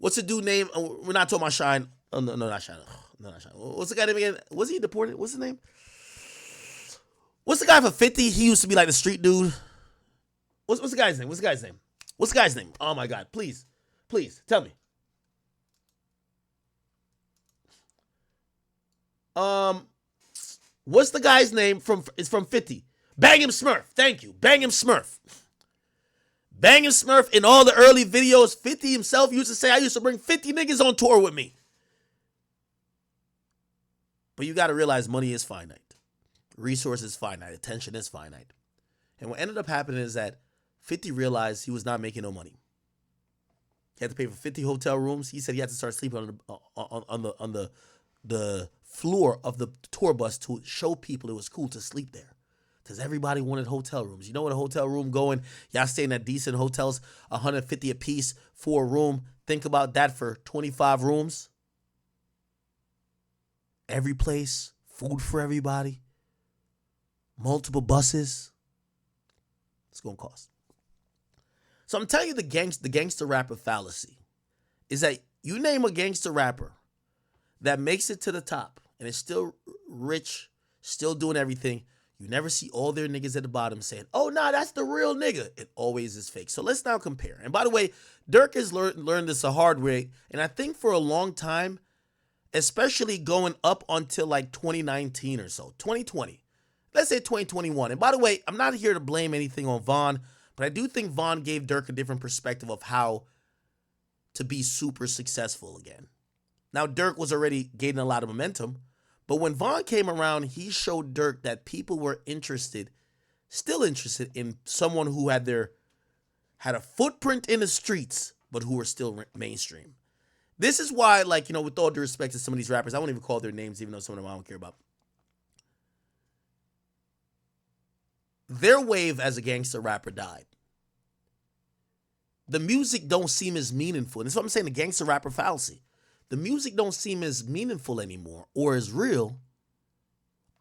What's the dude name? We're not talking about Shine. Oh, no, not Shine. No, not Shine. What's the guy name again? Was he deported? What's his name? What's the guy for 50? He used to be like the street dude. What's the guy's name? What's the guy's name? What's the guy's name? Oh my God! Please, tell me. What's the guy's name from? It's from 50. Bang him Smurf. Thank you. Bang him Smurf. Bang him Smurf in all the early videos. 50 himself used to say, I used to bring 50 niggas on tour with me. But you got to realize money is finite. Resources finite. Attention is finite. And what ended up happening is that 50 realized he was not making no money. He had to pay for 50 hotel rooms. He said he had to start sleeping on the floor of the tour bus to show people it was cool to sleep there. Because everybody wanted hotel rooms. You know what a hotel room going? Y'all staying at decent hotels, $150 a piece for a room. Think about that for 25 rooms. Every place, food for everybody, multiple buses. It's going to cost. So I'm telling you the gangster rapper fallacy is that you name a gangster rapper that makes it to the top and is still rich, still doing everything. You never see all their niggas at the bottom saying, oh, nah, that's the real nigga. It always is fake. So let's now compare. And by the way, Durk has learned this a hard way. And I think for a long time, especially going up until like 2019 or so, 2020, let's say 2021. And by the way, I'm not here to blame anything on Von, but I do think Von gave Durk a different perspective of how to be super successful again. Now, Durk was already gaining a lot of momentum. But when Von came around, he showed Durk that people were still interested in someone who had a footprint in the streets, but who were still mainstream. This is why, like, you know, with all due respect to some of these rappers, I won't even call their names, even though some of them I don't care about. Their wave as a gangster rapper died. The music don't seem as meaningful. And that's what I'm saying, the gangster rapper fallacy. The music don't seem as meaningful anymore or as real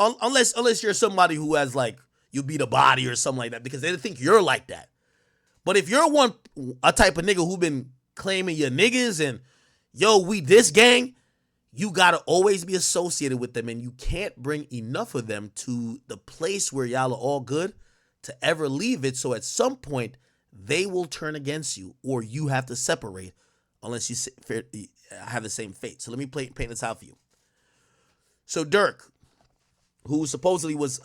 unless you're somebody who has like, you beat a body or something like that because they think you're like that. But if you're a type of nigga who been claiming your niggas and, yo, we this gang, you got to always be associated with them and you can't bring enough of them to the place where y'all are all good to ever leave it. So at some point, they will turn against you or you have to separate unless you have the same fate. So let me paint this out for you. So Durk, who supposedly was,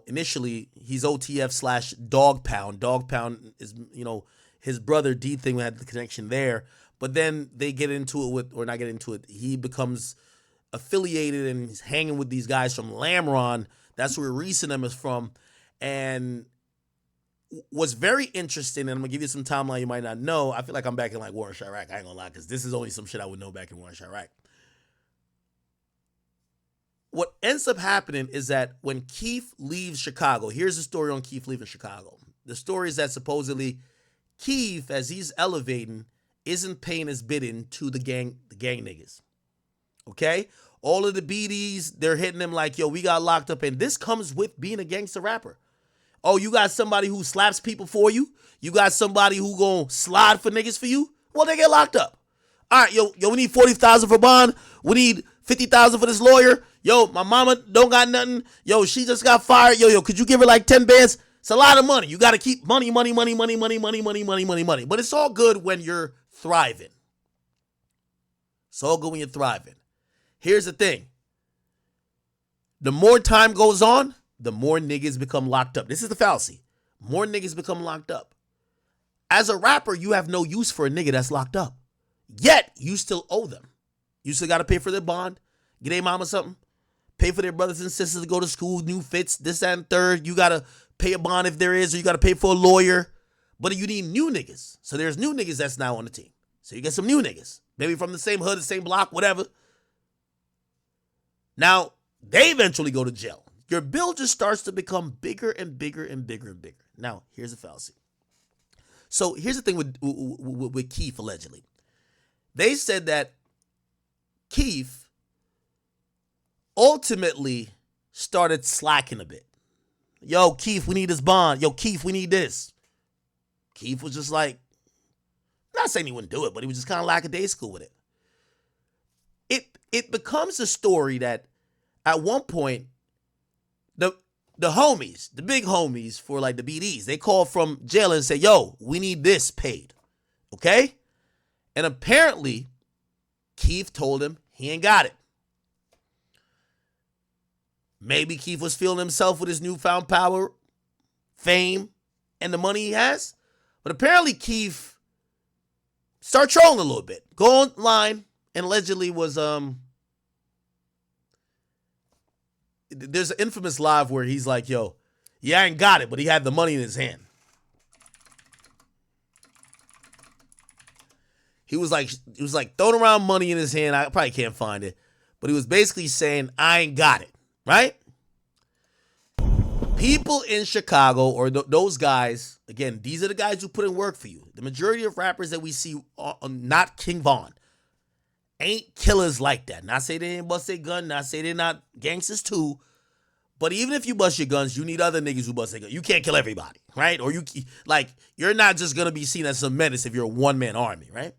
initially he's OTF / Dog Pound. Dog Pound is, his brother D thing had the connection there. But then they get into it or not get into it. He becomes affiliated and he's hanging with these guys from Lamron. That's where Reason is from. And what's very interesting, and I'm going to give you some timeline you might not know. I feel like I'm back in like War in Chirac. I ain't going to lie, because this is only some shit I would know back in War in Chirac. What ends up happening is that when Keef leaves Chicago, here's the story on Keef leaving Chicago. The story is that supposedly Keef, as he's elevating, isn't paying his bidding to the gang niggas. Okay? All of the BDs, they're hitting him like, yo, we got locked up. And this comes with being a gangster rapper. Oh, you got somebody who slaps people for you? You got somebody who gonna slide for niggas for you? Well, they get locked up. All right, yo, we need $40,000 for bond. We need $50,000 for this lawyer. Yo, my mama don't got nothing. Yo, she just got fired. Yo, could you give her like 10 bands? It's a lot of money. You got to keep money. But it's all good when you're thriving. It's all good when you're thriving. Here's the thing. The more time goes on, the more niggas become locked up. This is the fallacy. More niggas become locked up. As a rapper, you have no use for a nigga that's locked up. Yet, you still owe them. You still got to pay for their bond, get their mama something, pay for their brothers and sisters to go to school, new fits, this, that, and third. You got to pay a bond if there is, or you got to pay for a lawyer. But you need new niggas. So there's new niggas that's now on the team. So you get some new niggas. Maybe from the same hood, the same block, whatever. Now, they eventually go to jail. Your bill just starts to become bigger and bigger and bigger and bigger. Now, here's the fallacy. So here's the thing with Keef, allegedly. They said that Keef ultimately started slacking a bit. Yo, Keef, we need this bond. Yo, Keef, we need this. Keef was just like, not saying he wouldn't do it, but he was just kind of lackadaisical with it. It becomes a story that at one point, the homies, the big homies for like the BDs, they call from jail and say, yo, we need this paid. Okay? And apparently, Keef told him he ain't got it. Maybe Keef was feeling himself with his newfound power, fame, and the money he has. But apparently Keef started trolling a little bit. Go online and allegedly was there's an infamous live where he's like, yo, yeah, I ain't got it, but he had the money in his hand. He was like throwing around money in his hand. I probably can't find it. But he was basically saying, I ain't got it, right? People in Chicago, or those guys, again, these are the guys who put in work for you. The majority of rappers that we see, not King Von, ain't killers like that. Not say they ain't bust their gun, not say they're not gangsters too. But even if you bust your guns, you need other niggas who bust their guns. You can't kill everybody, right? Or you're not just going to be seen as some menace if you're a one-man army, right?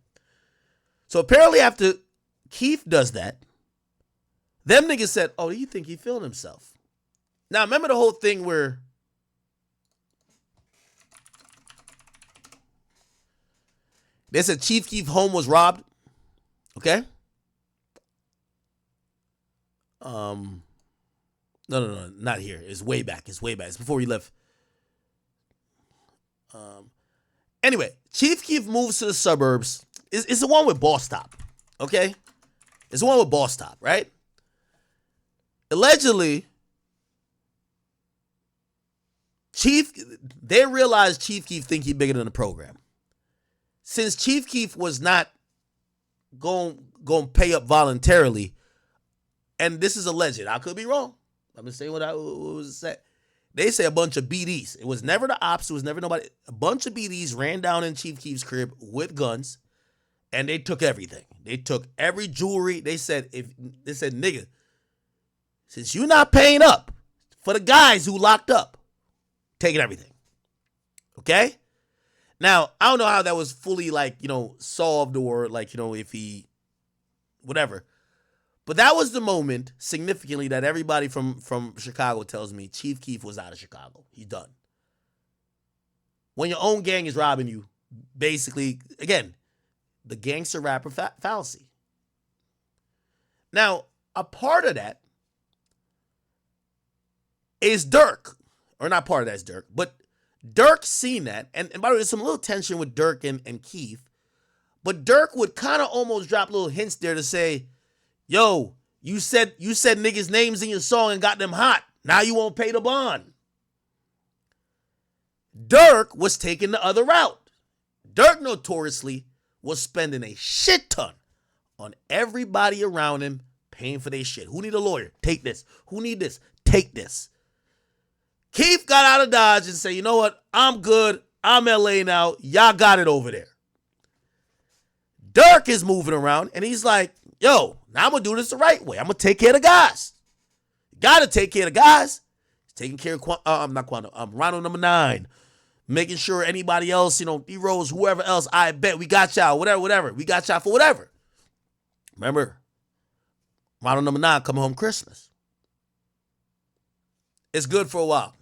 So apparently after Keef does that, them niggas said, oh, do you think he feeling himself? Now, remember the whole thing where they said Chief Keef home was robbed? Okay? No, not here. It's way back. It's before he left. Anyway, Chief Keef moves to the suburbs. It's the one with Boss Top, okay? It's the one with Boss Top, right? Allegedly, they realized Chief Keef think he bigger than the program. Since Chief Keef was not going to pay up voluntarily, and this is alleged, I could be wrong. I'm going to say what was said. They say a bunch of BDs. It was never the ops. It was never nobody. A bunch of BDs ran down in Chief Keef's crib with guns, and they took everything. They took every jewelry. They said, nigga, since you're not paying up for the guys who locked up, taking everything. Okay? Now, I don't know how that was fully, solved or, if he, whatever. But that was the moment, significantly, that everybody from Chicago tells me Chief Keef was out of Chicago. He's done. When your own gang is robbing you, basically, again, the gangster rapper fallacy. Now, a part of that is Durk. Or not part of that is Durk, but Durk seen that. And by the way, there's some little tension with Durk and Keef. But Durk would kind of almost drop little hints there to say, yo, you said niggas' names in your song and got them hot. Now you won't pay the bond. Durk was taking the other route. Durk notoriously was spending a shit ton on everybody around him paying for their shit. Who need a lawyer? Take this. Who need this? Take this. Keef got out of Dodge and said, you know what? I'm good. I'm LA now. Y'all got it over there. Durk is moving around and he's like, yo, now I'm going to do this the right way. I'm going to take care of the guys. Got to take care of the guys. He's taking care of Ronald number 9. Making sure anybody else, D-Rose, whoever else, I bet we got y'all, whatever. We got y'all for whatever. Remember, Ronald number 9 coming home Christmas. It's good for a while.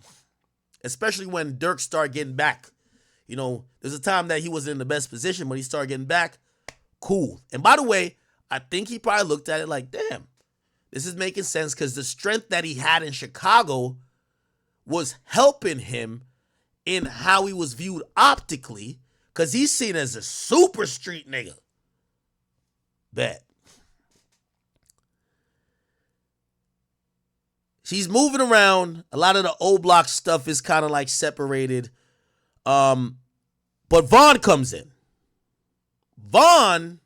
Especially when Durk started getting back. There's a time that he wasn't in the best position, but he started getting back. Cool. And by the way, I think he probably looked at it like, damn, this is making sense because the strength that he had in Chicago was helping him in how he was viewed optically because he's seen as a super street nigga. Bet. She's moving around. A lot of the old block stuff is kind of like separated. But Vaughn comes in. Vaughn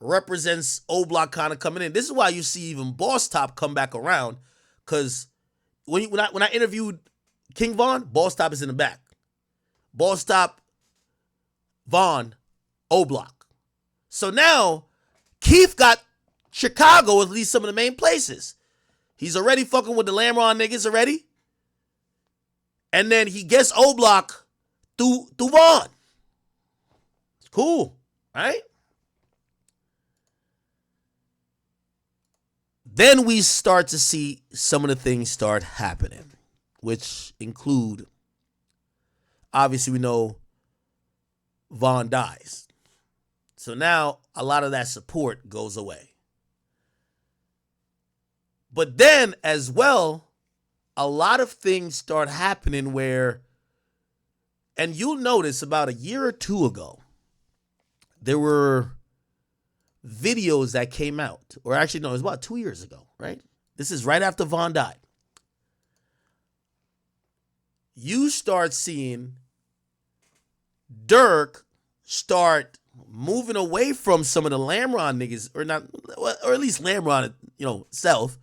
represents old block kind of coming in. This is why you see even Boss Top come back around. Because when I interviewed King Von, Boss Top is in the back. Boss Top, Vaughn, O Block. So now, Keef got Chicago, at least some of the main places. He's already fucking with the Lamron niggas already. And then he gets O Block through Vaughn. It's Cool, right? Then we start to see some of the things start happening, which include, obviously, we know Von dies. So now a lot of that support goes away. But then as well, a lot of things start happening where, and you'll notice about a year or two ago, there were videos that came out, or actually, no, it was about 2 years ago, right? This is right after Von died. You start seeing Durk start moving away from some of the Lamron niggas, or not, or at least Lamron, self,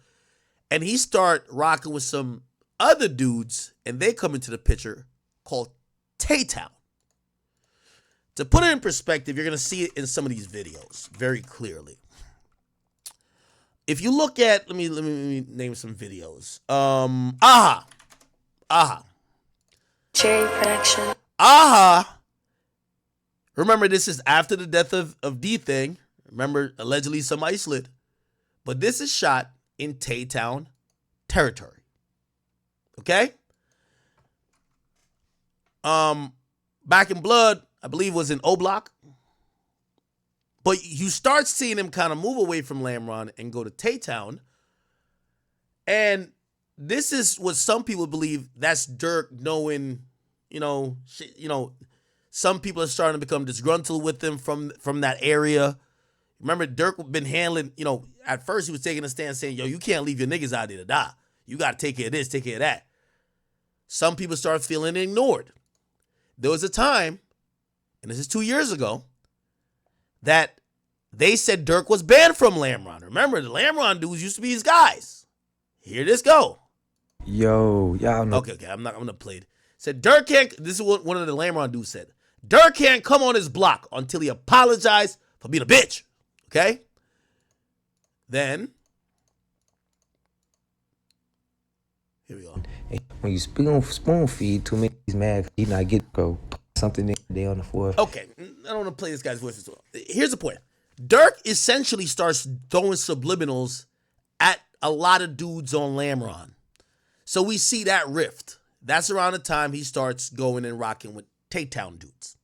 and he start rocking with some other dudes, and they come into the picture called Tay-Town. To put it in perspective, you're going to see it in some of these videos very clearly. If you look at, let me name some videos. Aha. Cherry production. Aha. Remember, this is after the death of D-Thing. Remember, allegedly somebody slid. But this is shot in Tay-Town territory. Okay? Back in Blood, I believe, was in O-Block. But you start seeing him kind of move away from Lamron and go to Tay-Town. And this is what some people believe that's Durk knowing, some people are starting to become disgruntled with him from that area. Remember, Durk been handling, at first he was taking a stand saying, yo, you can't leave your niggas out there to die. You got to take care of this, take care of that. Some people start feeling ignored. There was a time, and this is 2 years ago, that they said Durk was banned from Lamron. Remember, the Lamron dudes used to be his guys. Here this go. Yo, y'all know. Okay, I'm gonna play it. Said Durk can't, this is what one of the Lamron dudes said. Durk can't come on his block until he apologized for being a bitch. Okay? Then, here we go. When you spoon feed too many, he's mad. He not get go something they on the floor. Okay, I don't want to play this guy's voice as well. Here's the point. Durk essentially starts throwing subliminals at a lot of dudes on Lamron. So we see that rift. That's around the time he starts going and rocking with Tay-Town dudes.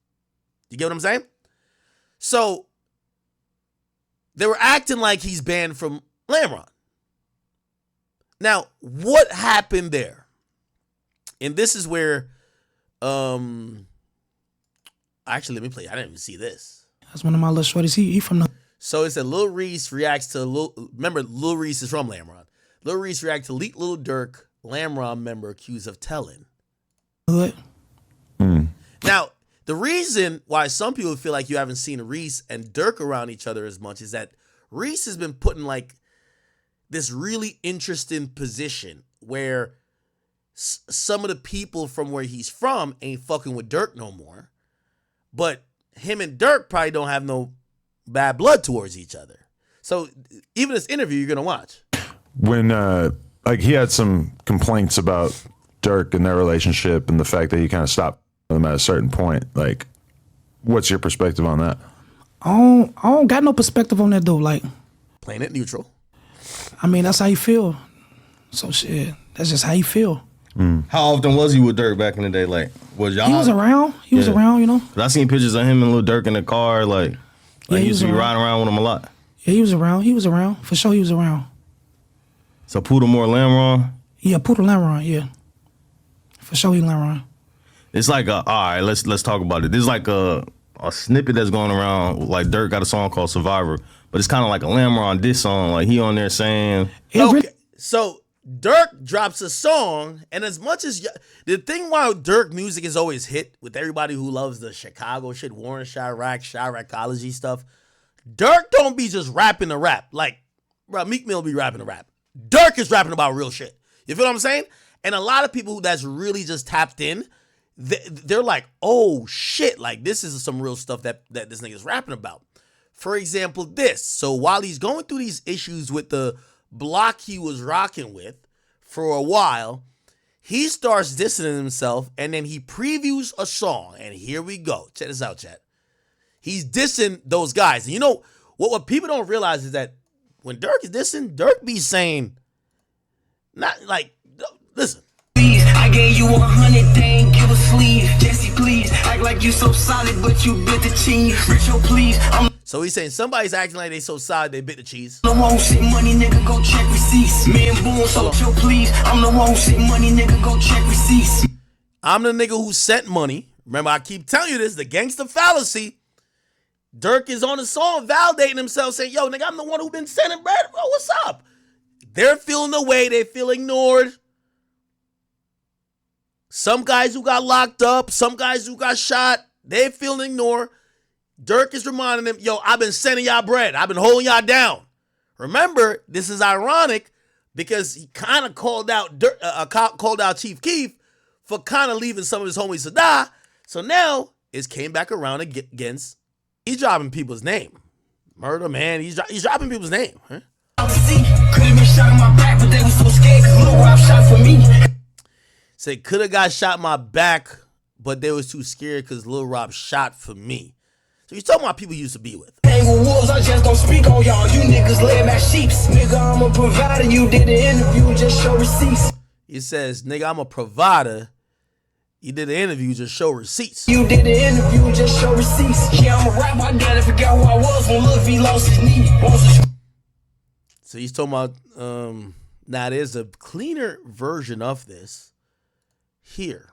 You get what I'm saying? So they were acting like he's banned from Lamron. Now, what happened there? And this is where, actually, let me play. I didn't even see this. That's one of my little shorties. He from the. So it said Lil Reese reacts to remember Lil Reese is from Lamron. Lil Reese reacts to leaked Lil Durk Lamron member accused of telling. Hood. Now, the reason why some people feel like you haven't seen Reese and Durk around each other as much is that Reese has been put in like this really interesting position where some of the people from where he's from ain't fucking with Durk no more. But him and Durk probably don't have no bad blood towards each other. So even this interview you're going to watch. When, he had some complaints about Durk and their relationship and the fact that he kind of stopped them at a certain point. Like, what's your perspective on that? I don't got no perspective on that though. Like, Playing it neutral. I mean, that's how you feel. So shit, that's just how you feel. How often was he with Durk back in the day? Like, was y'all? He was around. He was around, 'Cause I seen pictures of him and Lil Durk in the car. Like Yeah, he he used to be was riding around with him a lot. Yeah, he was around. He was around. For sure, he was around. So Poodlemore Lamron. Yeah, Poodle Lamron, yeah. For sure, he Lamron. It's like all right, let's talk about it. There's like a snippet that's going around. Like Durk got a song called Survivor, but it's kind of like a Lamron diss song. Like he on there saying, Okay, so Durk drops a song, and as much as the thing why Durk music is always hit with everybody who loves the Chicago shit, Warren Chiracology stuff, Durk don't be just rapping to rap. Like, bro, Meek Mill be rapping to rap. Durk is rapping about real shit. You feel what I'm saying? And a lot of people that's really just tapped in, they're like, oh shit, like this is some real stuff that this nigga's rapping about. For example, this. So while he's going through these issues with the block he was rocking with for a while, he starts distancing himself and then he previews a song. And here we go. Check this out, chat. He's dissing those guys. And you know what people don't realize is that when Durk is dissing, Durk be saying, not like, listen. I gave you 100, they ain't give a sleeve. Jesse, please, act like you so solid, but you bit the cheese. Richo, please, I'm So he's saying somebody's acting like they so solid they bit the cheese. the one who shit money, nigga, go check receipts. Me and Boone, so chill, please. I'm the one who shit money, nigga, go check receipts. I'm the nigga who sent money. Remember, I keep telling you this, the gangsta fallacy. Durk is on the song validating himself, saying, yo, nigga, I'm the one who been sending bread. Bro, what's up? They're feeling the way. They feel ignored. Some guys who got locked up, some guys who got shot, they feel ignored. Durk is reminding them, yo, I've been sending y'all bread. I've been holding y'all down. Remember, this is ironic because he kind of called out Chief Keef for kind of leaving some of his homies to die. So now it's came back around against, he's dropping people's name. Murder, man, he's dropping people's name. Huh? Could have been shot in my back, but they was so scared because Lil Rob shot for me. Say, could have got shot in my back, but they was too scared because Lil Rob shot for me. So he's talking about people he used to be with. Hang with wolves, I just don't speak on y'all. You niggas lay my sheeps. Nigga, I'm a provider. You did the interview, just show receipts. He says, nigga, I'm a provider. You did the interview, just show receipts. You did the interview, just show receipts. Yeah, I'm a rapper, I gotta forget who I was when Lil V lost his knee. So he's talking about, now there's a cleaner version of this here.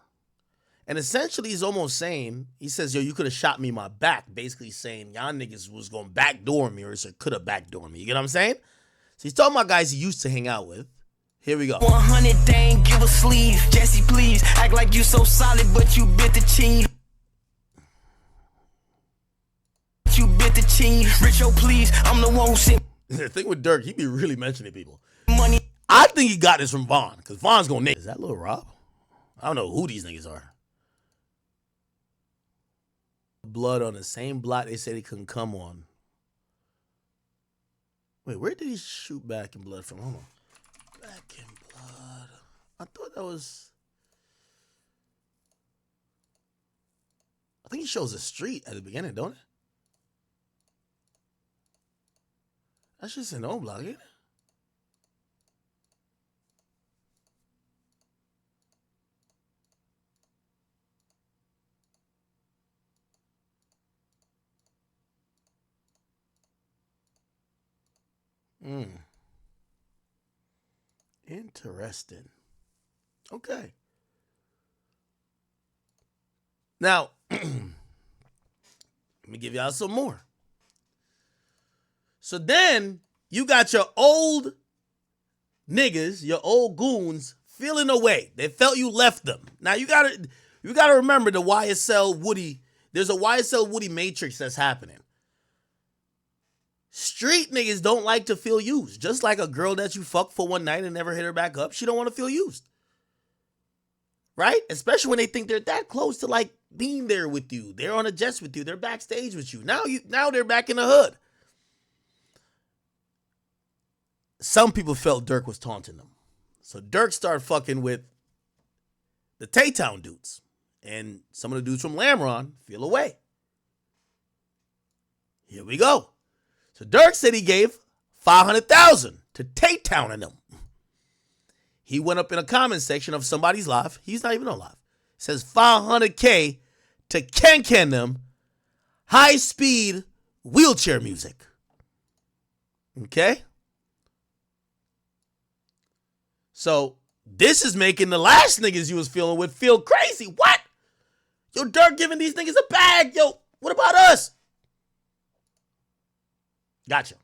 And essentially he's almost saying, he says, yo, you could have shot me in my back. Basically saying, y'all niggas was going to backdoor me, or he said, could have backdoor me. You get what I'm saying? So he's talking about guys he used to hang out with. Here we go. 100, they ain't give a sleeve. Jesse, please, act like you so solid, but you bit the cheese. You bit the cheese. Richo, please, I'm the one who sent The thing with Durk, he be really mentioning people. money. I think he got this from Vaughn, because Vaughn's going to name. Is that Lil Rob? I don't know who these niggas are. Blood on the same block they said he couldn't come on. Wait, where did he shoot Back in Blood from? Hold on. Back in Blood. I thought that was... I think he shows a street at the beginning, don't it? That's just an old block, ain't it? Interesting. Okay. Now, let me give y'all some more. So then you got your old niggas, your old goons feeling away. They felt you left them. Now you gotta remember the YSL Woody. There's a YSL Woody matrix that's happening. Street niggas don't like to feel used. Just like a girl that you fuck for one night and never hit her back up, she don't want to feel used. Right? Especially when they think they're that close to like being there with you. They're on a jet with you. They're backstage with you. Now they're back in the hood. Some people felt Durk was taunting them. So Durk started fucking with the Tay-Town dudes. And some of the dudes from Lamron feel away. Here we go. So Durk said he gave $500,000 to Tay-Town and them. He went up in a comment section of somebody's live. He's not even on live. It says $500K to Ken them high-speed wheelchair music. Okay? So this is making the last niggas you was feeling with feel crazy. What? Yo, Durk giving these niggas a bag. Yo, what about us? Gotcha.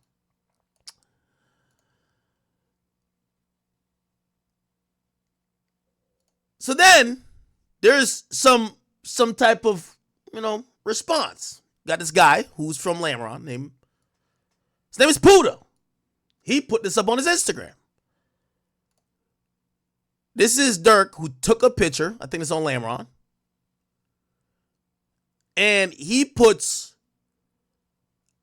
So then there's some type of, response. Got this guy who's from Lamron his name is Puda. He put this up on his Instagram. This is Durk who took a picture. I think it's on Lamron. And he puts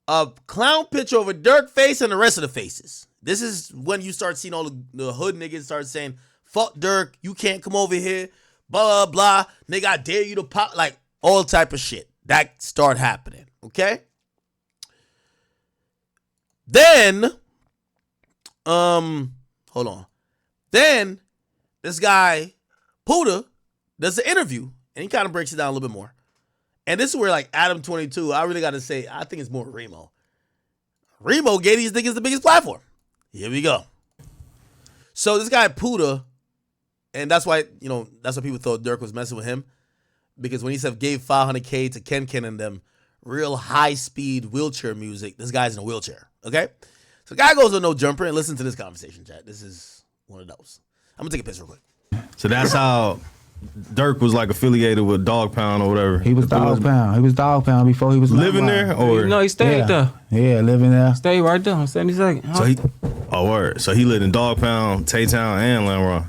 a clown picture of a Durk face and the rest of the faces. This is when you start seeing all the hood niggas start saying, fuck Durk, you can't come over here, blah, blah, blah. Nigga, I dare you to pop, like all type of shit. That start happening. Okay? Then, hold on. Then, this guy, Puda, does an interview, and he kind of breaks it down a little bit more. And this is where, like, Adam 22, I really got to say, I think it's more Remo. Remo gave these niggas the biggest platform. Here we go. So this guy, Puda, and that's why, that's why people thought Durk was messing with him. Because when he said gave $500K to Ken and them, real high-speed wheelchair music, this guy's in a wheelchair, okay? So the guy goes on No Jumper and listen to this conversation, chat. This is one of those. I'm going to take a piss real quick. So that's how Durk was like affiliated with Dog Pound or whatever. He was Dog Pound. He was Dog Pound before he was living there, or No, he stayed there. Yeah, living there. Stayed right there on 72nd. so he. Oh, word. So he lived in Dog Pound, Tay-Town, and Lamron.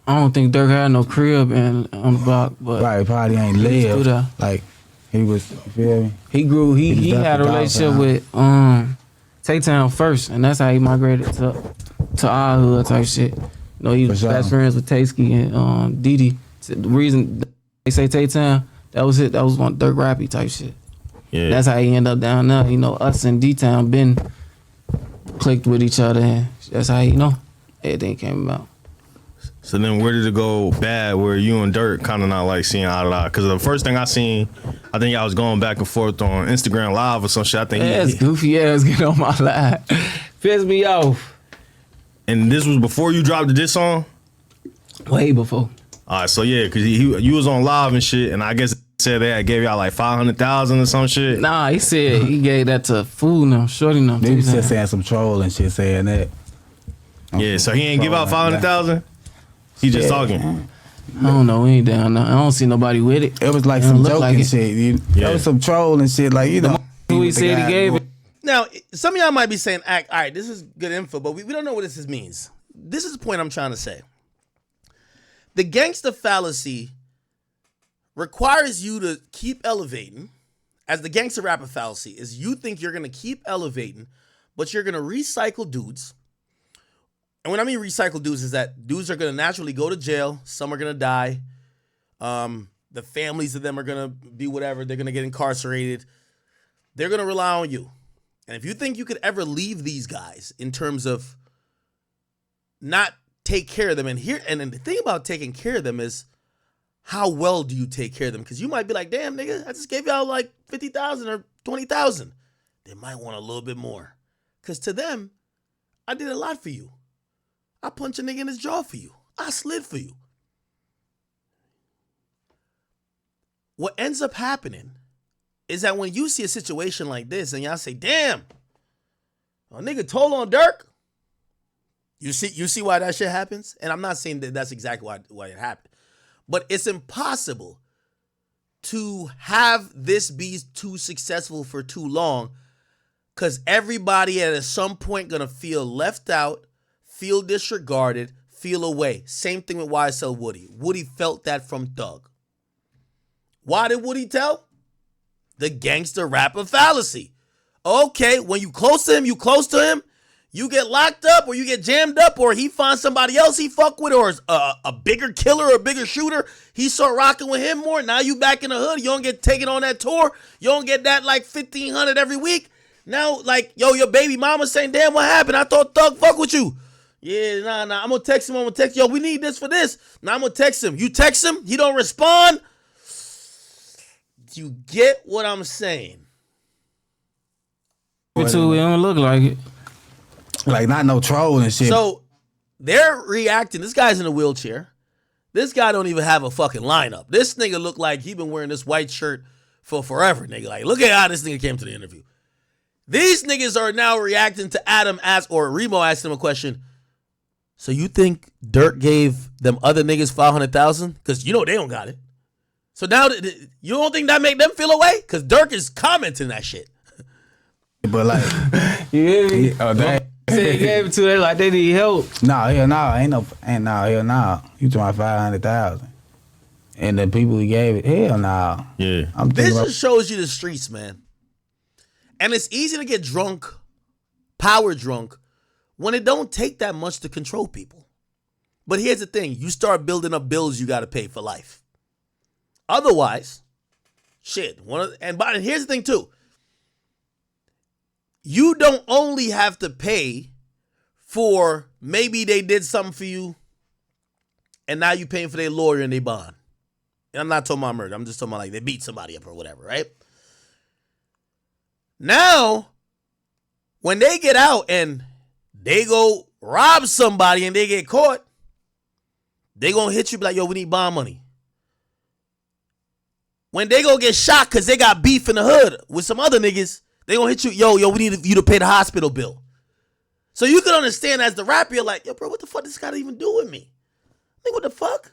I don't think Durk had no crib on the block, but Right, probably ain't he was through lived. there. Like, he was, you feel me? He grew. He was had a definitely relationship Dog with Tay-Town first, and that's how he migrated to our hood type shit. He was For sure. best friends with Tasky and Didi. So the reason they say Tay-Town, that was it. That was one Durk Rappy type shit. Yeah. That's how he ended up down there. Us and D-Town been clicked with each other, and that's how everything came about. So then where did it go bad where you and Durk kind of not like seeing eye to eye? Because the first thing I seen, I think I was going back and forth on Instagram Live or some shit. I think Ass goofy ass get on my live. Piss me off. and this was before you dropped this song? Way before. All right, so yeah, because you was on live and shit, and I guess it said they gave y'all like 500,000 or some shit. Nah, he said he gave that to fool them, shorty them. They was just saying some troll and shit saying that. Yeah, so he ain't give out 500,000. He just talking. I don't know, we ain't down there. I don't see nobody with it. It was like It don't some look joking like it. shit. Yeah. There was some troll and shit, like, Who he said he gave it. Now, some of y'all might be saying, all right, this is good info, but we don't know what this means. This is the point I'm trying to say. The gangsta fallacy requires you to keep elevating, as the gangsta rapper fallacy is you think you're going to keep elevating, but you're going to recycle dudes. And when I mean recycle dudes is that dudes are going to naturally go to jail. Some are going to die. The families of them are going to be whatever. They're going to get incarcerated. They're going to rely on you. And if you think you could ever leave these guys in terms of not take care of them, and then the thing about taking care of them is how well do you take care of them? Because you might be like, damn, nigga, I just gave y'all like 50,000 or 20,000. They might want a little bit more. Because to them, I did a lot for you. I punched a nigga in his jaw for you. I slid for you. What ends up happening is that when you see a situation like this and y'all say, damn, a nigga told on Durk, you see why that shit happens? And I'm not saying that that's exactly why it happened. But it's impossible to have this be too successful for too long because everybody at some point gonna feel left out, feel disregarded, feel away. Same thing with YSL Woody. Woody felt that from Thug. Why did Woody tell? The gangster rapper fallacy. Okay, when you close to him, you get locked up or you get jammed up or he finds somebody else he fuck with or a bigger killer or a bigger shooter. He start rocking with him more. Now you back in the hood. You don't get taken on that tour. You don't get that like 1,500 every week. Now like, yo, your baby mama saying, damn, what happened? I thought Thug fuck with you. Yeah, nah. I'm going to text him. Yo, we need this for this. Now I'm going to text him. You text him. He don't respond. You get what I'm saying? It don't look like it. Like, not no troll and shit. So they're reacting. This guy's in a wheelchair. This guy don't even have a fucking lineup. This nigga look like he been wearing this white shirt for forever, nigga. Like, look at how this nigga came to the interview. These niggas are now reacting to Adam or Remo asked him a question. So you think Durk gave them other niggas 500,000? Because you know they don't got it. So now you don't think that make them feel away? Because Durk is commenting that shit. But like, You hear me? that, Said he gave it to them like they need help. nah, hell no, hell no. You talking about 500,000, and the people he gave it, hell no. Yeah. I'm This thinking about, just shows you the streets, man. And it's easy to get drunk, power drunk, when it don't take that much to control people. But here's the thing. You start building up bills you got to pay for life. Otherwise, shit. And here's the thing, too. you don't only have to pay for maybe they did something for you and now you paying for their lawyer and their bond. And I'm not talking about murder. I'm just talking about like they beat somebody up or whatever, right? Now, when they get out and they go rob somebody and they get caught, they gonna hit you like, yo, we need bond money. When they go get shot because they got beef in the hood with some other niggas, they gonna hit you, yo, we need you to pay the hospital bill. So you can understand as the rapper, you're like, yo, bro, what the fuck this got to even do with me? Like, what the fuck?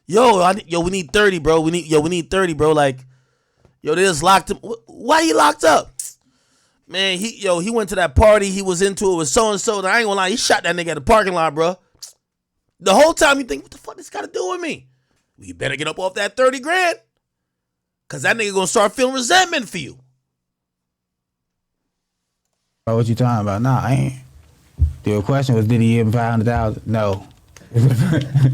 Yo, we need 30, bro. We need 30, bro. Like, yo, they just locked him. Why he locked up? Man, he went to that party. He was into it with so-and-so. I ain't gonna lie, he shot that nigga at the parking lot, bro. The whole time you think, what the fuck this got to do with me? Well, you better get up off that 30 grand. Because that nigga gonna start feeling resentment for you. What you talking about? Nah, I ain't. The question was, did he give him 500,000? No.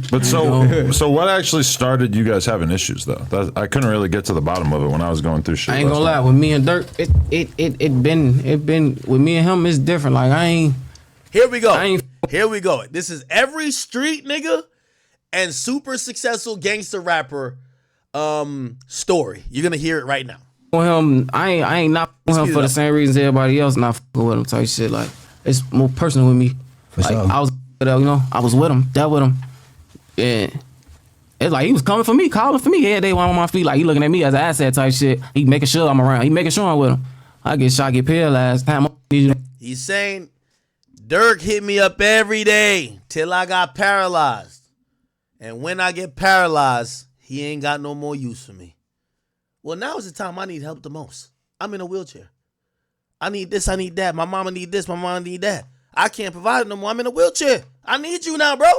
But so what actually started you guys having issues though? I couldn't really get to the bottom of it when I was going through shit. I ain't gonna lie, with me and Durk, it been with me and him, it's different. Like Here we go. This is every street nigga and super successful gangster rapper story. You're gonna hear it right now. with him, I ain't not with him for the same reasons everybody else not fucking with him type shit. Like, it's more personal with me. Like, sure. I was, I was with him, dealt with him. And it's like he was coming for me, calling for me every day while I'm on my feet. Like, he looking at me as an asset type shit. He making sure I'm around. He making sure I'm with him. I get shot, get paralyzed. He's saying, Durk hit me up every day till I got paralyzed. And when I get paralyzed, he ain't got no more use for me. Well, now is the time I need help the most. I'm in a wheelchair. I need this, I need that. My mama need this, my mama need that. I can't provide it no more. I'm in a wheelchair. I need you now, bro.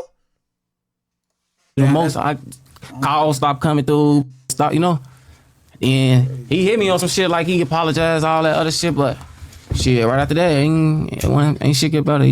The most I calls stop coming through, stop, And he hit me on some shit like he apologized, all that other shit, but shit, right after that, ain't shit get better,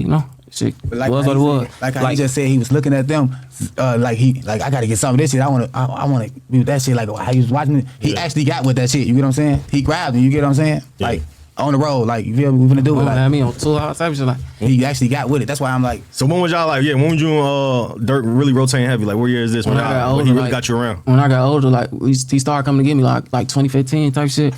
Shit like was what it was. Like how he just said he was looking at them, I gotta get some of this shit. I wanna be with that shit. Like how he was watching it, he actually got with that shit. You get what I'm saying? He grabbed it. You get what I'm saying? Yeah. Like on the road, like you feel me? We finna do it. Like me on tour type of shit. Like he actually got with it. That's why I'm like. So when was y'all like? Yeah, when was you Durk really rotating heavy? Like what year is this? When I got older, he really got you around? When I got older, like he started coming to get me like 2015 type shit.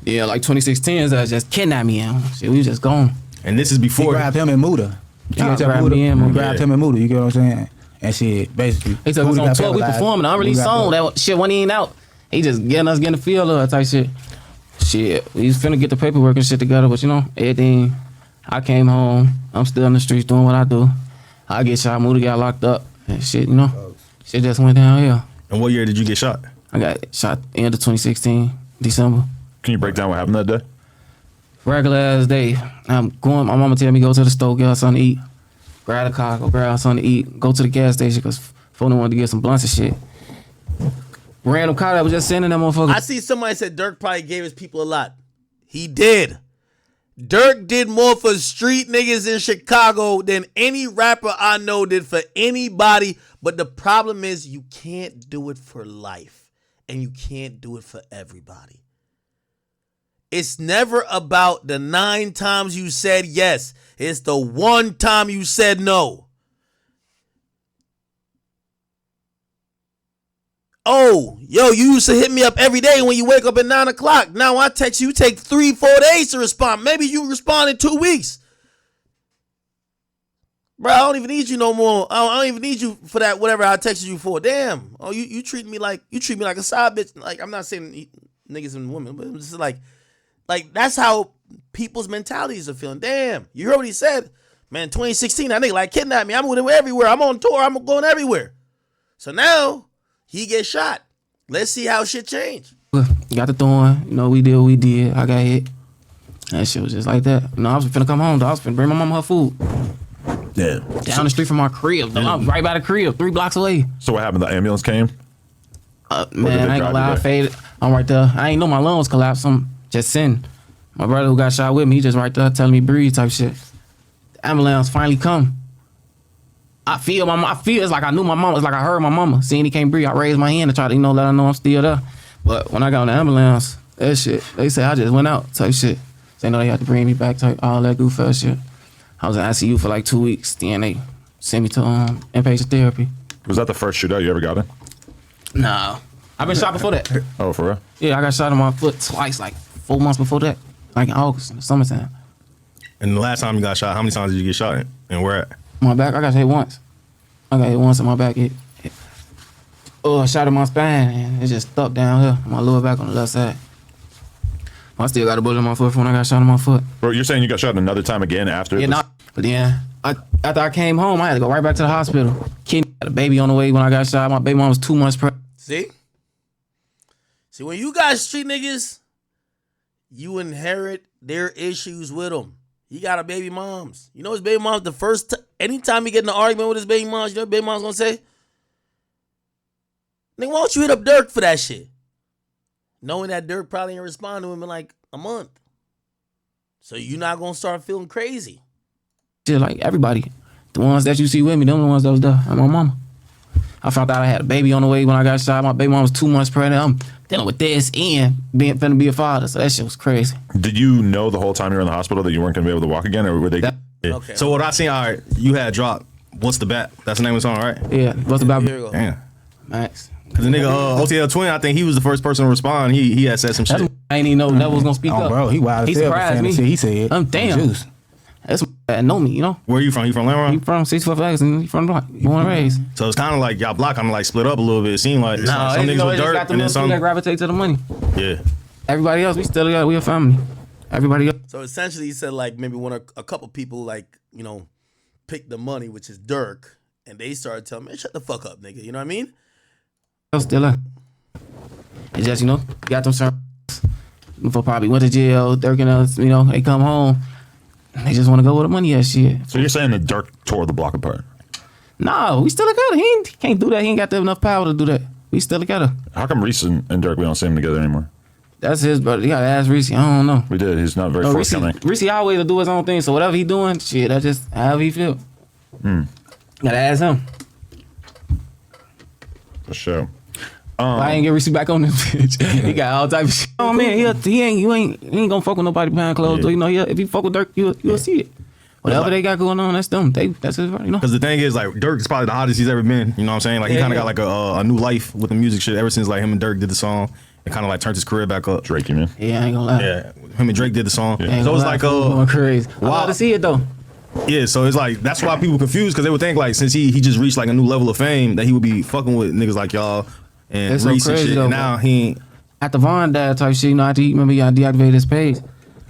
Yeah, like 2016 is just kidnapped me and shit. We was just gone. And this is before he grabbed him in Muda. Grabbed him in Muda. You get what I'm saying? And shit, basically. He took us on tour. We performing. I already song that shit wasn't even out. He just getting the feel of it type shit. Shit, we was finna get the paperwork and shit together, but everything. I came home. I'm still in the streets doing what I do. I get shot. Muda got locked up and shit. Shit just went down here. And what year did you get shot? I got shot end of 2016, December. Can you break down what happened that day? Regular ass day. I'm going. My mama tell me go to the store, get her something to eat. Grab a car, go grab her something to eat. Go to the gas station because phone wanted to get some blunts and shit. Random car that was just sending that motherfucker. I see somebody said Durk probably gave his people a lot. He did. Durk did more for street niggas in Chicago than any rapper I know did for anybody. But the problem is you can't do it for life. And you can't do it for everybody. It's never about the 9 times you said yes. It's the 1 time you said no. Oh, yo, you used to hit me up every day when you wake up at 9 o'clock. Now I text you, take 3-4 days to respond. Maybe you respond in 2 weeks. Bro, I don't even need you no more. I don't even need you for that, whatever I texted you for. Damn. Oh, you treat me like a side bitch. Like, I'm not saying niggas and women, but it's just like that's how people's mentalities are feeling. Damn, you heard what he said. Man, 2016, that nigga like kidnapped me. I'm with him everywhere. I'm on tour. I'm going everywhere. So now he gets shot. Let's see how shit change. Got the thorn. We did what we did. I got hit. That shit was just like that. I was finna come home, though. I was finna bring my mama her food. Yeah. Down the street from our crib, though. I'm right by the crib, 3 blocks away. So what happened? The ambulance came? Man, I ain't gonna lie. I faded. I'm right there. I ain't know my lungs collapsed. I'm just sitting. My brother who got shot with me, he just right there telling me breathe type shit. The ambulance finally come. I feel it's like I knew my mama. It's like I heard my mama. Seeing he can't breathe, I raised my hand to try to, let her know I'm still there. But when I got on the ambulance, that shit, they say I just went out type shit. They know they had to bring me back, type all that goof ass shit. I was in ICU for like 2 weeks. Then they sent me to inpatient therapy. Was that the first shootout you ever got in? Nah, I've been shot before that. Oh, for real? Yeah, I got shot in my foot twice, like 4 months before that, like in August in the summertime. And the last time you got shot, how many times did you get shot in? And where at? My back, I got hit once. I got hit once in my back. Shot in my spine, and it just stuck down here, my lower back on the left side. I still got a bullet in my foot from when I got shot in my foot. Bro, you're saying you got shot another time again after? Yeah, this? but then after I came home, I had to go right back to the hospital. Kid had a baby on the way when I got shot. My baby mom was 2 months pregnant. See, when you got street niggas, you inherit their issues with them. He got a baby moms. You know his baby moms. Anytime he get in an argument with his baby moms, you know what baby mom's gonna say? Nigga, why don't you hit up Durk for that shit? Knowing that Durk probably ain't respond to him in like a month. So you're not gonna start feeling crazy. Shit, like everybody. The ones that you see with me, them the ones that was there. And my mama. I found out I had a baby on the way when I got shot. My baby mom was 2 months pregnant. I'm dealing with this and finna be a father. So that shit was crazy. Did you know the whole time you were in the hospital that you weren't gonna be able to walk again, or were they? Yeah. Okay. So what I seen, all right, you had dropped What's the Bat? That's the name of the song, right? Yeah, what's about Here we go. Damn. Max? Cause the nigga OTL Twin, I think he was the first person to respond. He had said some shit. That's I ain't even know that was gonna speak Oh, up. bro, he wild He as hell. surprised me. He said, I'm damn. Juice. That's that know me, you know. Where you from? You from Lamron? He from 64 Flags and he from the block. Born and raised. So it's kind of like y'all block kind of like split up a little bit. It seemed like it's like some niggas with dirt and then some. that gravitate to the money. Yeah. Everybody else, we still together. We a family. Everybody else. So essentially, he said like maybe a couple people like picked the money, which is Durk, and they started telling me, "Shut the fuck up, nigga." You know what I mean? Still up. It's just, got them certain before probably went to jail, Durk and us, they come home. They just want to go with the money and shit. So you're saying that Durk tore the block apart? No, we still together. He can't do that. He ain't got enough power to do that. We still together. How come Reese and Durk, we don't see them together anymore? That's his brother. You gotta ask Reese. I don't know. We did. He's not very forthcoming. Reese always do his own thing. So whatever he doing, shit, that's just however he feel. Gotta ask him. For sure. I ain't get Reese back on this bitch. He got all type of shit. Oh man, he ain't gonna fuck with nobody behind closed door. If he fuck with Durk, you'll see it. Whatever they got going on, that's them. That's his, Because the thing is, like, Durk is probably the hottest he's ever been. You know what I'm saying? Like, he kind of got like a new life with the music shit ever since like him and Durk did the song. It kind of like turned his career back up. Drake, you mean? Yeah, I ain't gonna lie. Yeah, him and Drake did the song. Ain't So gonna it's lie, like fool going crazy. I love to see it though. Yeah, so it's like that's why people confused because they would think like since he just reached like a new level of fame that he would be fucking with niggas like y'all and That's so Reese and crazy, shit. though, And now bro. he ain't. After Von died type shit, after he deactivated his page,